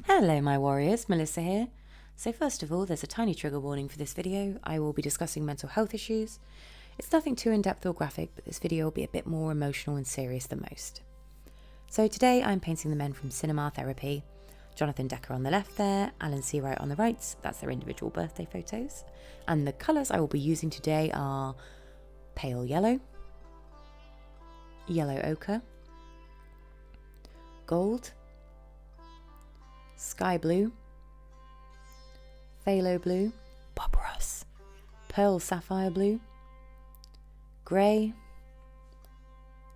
Hello my warriors, Melissa here. So first of all, there's a tiny trigger warning for this video. I will be discussing mental health issues. It's nothing too in-depth or graphic, but this video will be a bit more emotional and serious than most. So today I'm painting the men from Cinema Therapy. Jonathan Decker on the left there, Alan Seawright on the right, that's their individual birthday photos. And the colours I will be using today are pale yellow, yellow ochre, gold, sky blue, phthalo blue, Bob Ross, pearl sapphire blue, grey,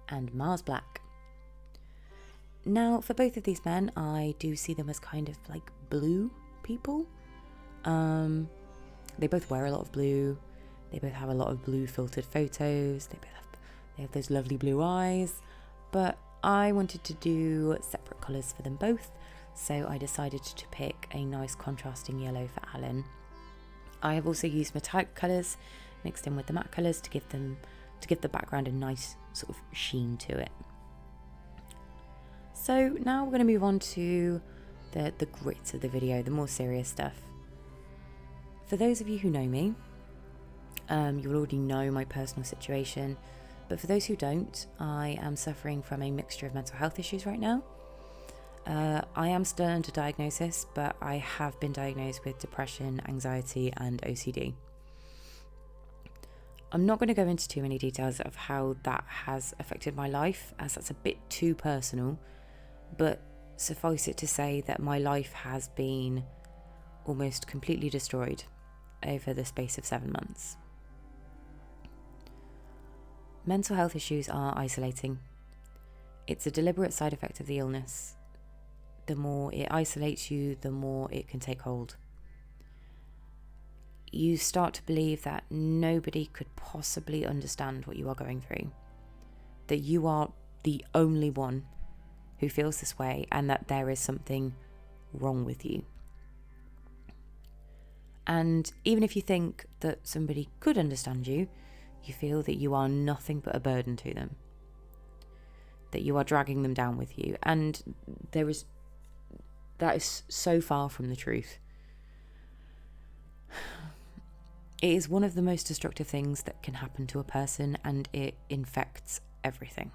and Mars black. Now, for both of these men, I do see them as kind of like blue people. They both wear a lot of blue. They both have a lot of blue filtered photos. They have those lovely blue eyes. But I wanted to do separate colours for them both, so I decided to pick a nice contrasting yellow for Alan. I have also used metallic colours mixed in with the matte colours to give the background a nice sort of sheen to it. So now we're going to move on to the grit of the video, the more serious stuff. For those of you who know me, you'll already know my personal situation, but for those who don't, I am suffering from a mixture of mental health issues right now. I am still under diagnosis, but I have been diagnosed with depression, anxiety, and OCD. I'm not going to go into too many details of how that has affected my life, as that's a bit too personal, but suffice it to say that my life has been almost completely destroyed over the space of 7 months. Mental health issues are isolating. It's a deliberate side effect of the illness. The more it isolates you, the more it can take hold. You start to believe that nobody could possibly understand what you are going through, that you are the only one who feels this way, and that there is something wrong with you. And even if you think that somebody could understand you, you feel that you are nothing but a burden to them, that you are dragging them down with you, and that is so far from the truth. It is one of the most destructive things that can happen to a person, and it infects everything.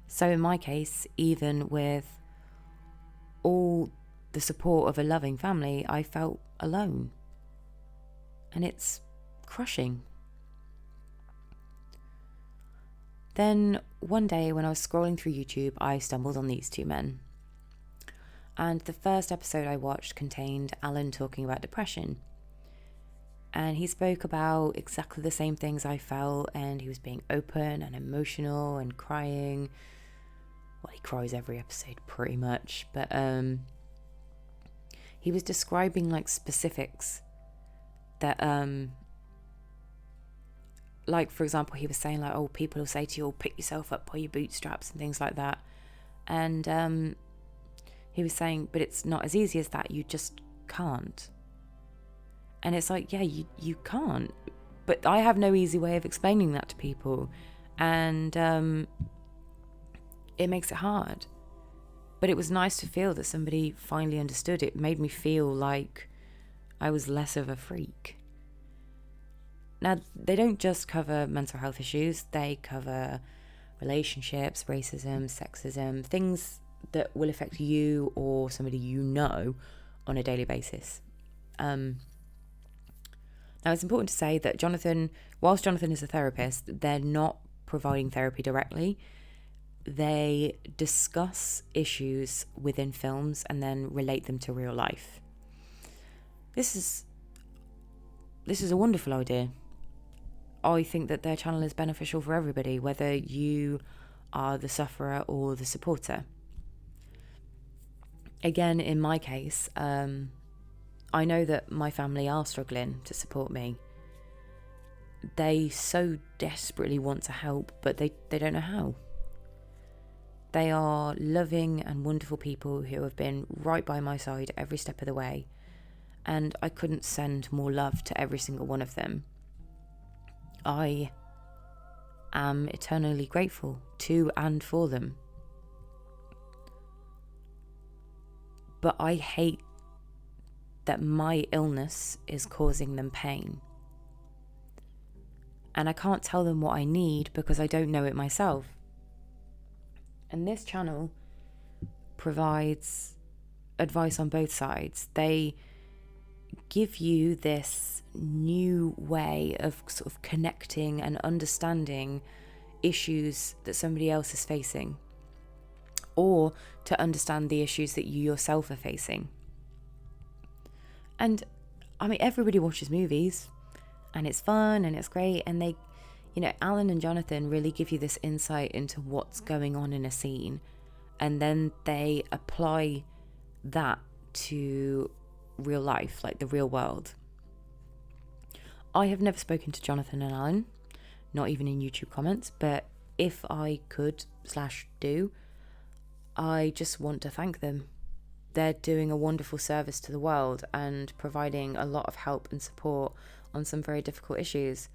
So in my case, even with all the support of a loving family, I felt alone. And it's crushing. Then one day when I was scrolling through YouTube, I stumbled on these two men. And the first episode I watched contained Alan talking about depression. And he spoke about exactly the same things I felt, and he was being open and emotional and crying. Well, he cries every episode pretty much, but he was describing like specifics that like, for example, he was saying like, oh, people will say to you, oh, pick yourself up by your bootstraps and things like that. And he was saying, but it's not as easy as that, you just can't. And it's like, yeah, you can't, but I have no easy way of explaining that to people, and it makes it hard. But it was nice to feel that somebody finally understood. It made me feel like I was less of a freak. Now, they don't just cover mental health issues, they cover relationships, racism, sexism, things that will affect you or somebody you know on a daily basis. Now, it's important to say that whilst Jonathan is a therapist, they're not providing therapy directly. They discuss issues within films and then relate them to real life. This is a wonderful idea. I think that their channel is beneficial for everybody, whether you are the sufferer or the supporter. Again, in my case, I know that my family are struggling to support me. They so desperately want to help, but they don't know how. They are loving and wonderful people who have been right by my side every step of the way, and I couldn't send more love to every single one of them. I am eternally grateful to and for them. but I hate that my illness is causing them pain. And I can't tell them what I need because I don't know it myself. And this channel provides advice on both sides. They give you this new way of sort of connecting and understanding issues that somebody else is facing, or to understand the issues that you yourself are facing. And I mean, everybody watches movies and it's fun and it's great, and they, Alan and Jonathan really give you this insight into what's going on in a scene, and then they apply that to real life, like the real world. I have never spoken to Jonathan and Alan, not even in YouTube comments, but if I could / do, I just want to thank them. They're doing a wonderful service to the world and providing a lot of help and support on some very difficult issues.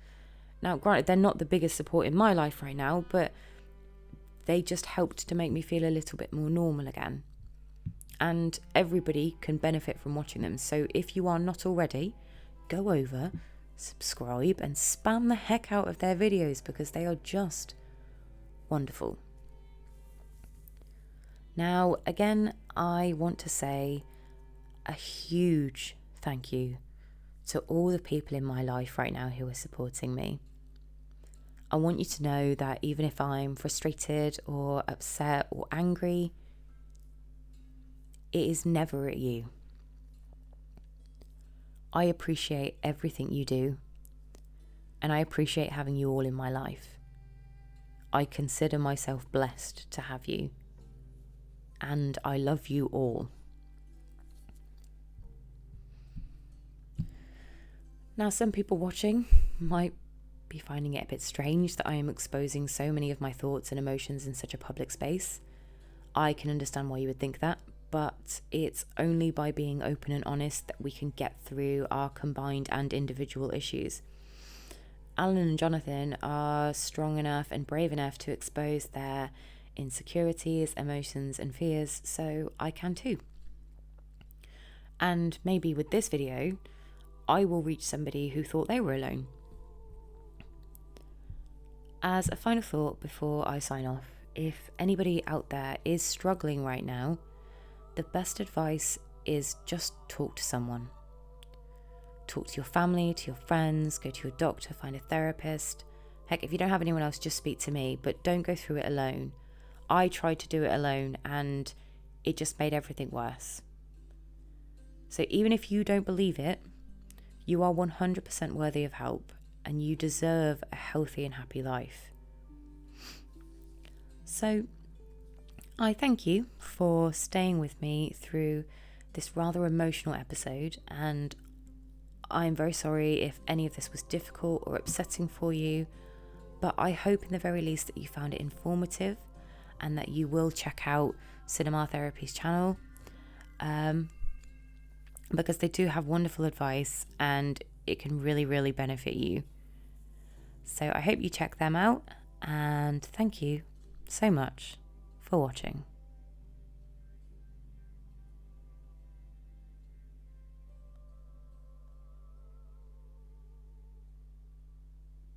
Now, granted, they're not the biggest support in my life right now, but they just helped to make me feel a little bit more normal again. And everybody can benefit from watching them. So if you are not already, go over, subscribe, and spam the heck out of their videos, because they are just wonderful. Now, again, I want to say a huge thank you to all the people in my life right now who are supporting me. I want you to know that even if I'm frustrated or upset or angry, it is never at you. I appreciate everything you do, and I appreciate having you all in my life. I consider myself blessed to have you, and I love you all. Now, some people watching might be finding it a bit strange that I am exposing so many of my thoughts and emotions in such a public space. I can understand why you would think that, but it's only by being open and honest that we can get through our combined and individual issues. Alan and Jonathan are strong enough and brave enough to expose their insecurities, emotions, and fears, so I can too. And maybe with this video, I will reach somebody who thought they were alone. As a final thought before I sign off, if anybody out there is struggling right now, the best advice is just talk to someone. Talk to your family, to your friends, go to your doctor, find a therapist. Heck, if you don't have anyone else, just speak to me, but don't go through it alone. I tried to do it alone and it just made everything worse. So even if you don't believe it, you are 100% worthy of help, and you deserve a healthy and happy life. So I thank you for staying with me through this rather emotional episode, and I'm very sorry if any of this was difficult or upsetting for you, but I hope in the very least that you found it informative and that you will check out Cinema Therapy's channel, because they do have wonderful advice and it can really, really benefit you. So I hope you check them out, and thank you so much for watching.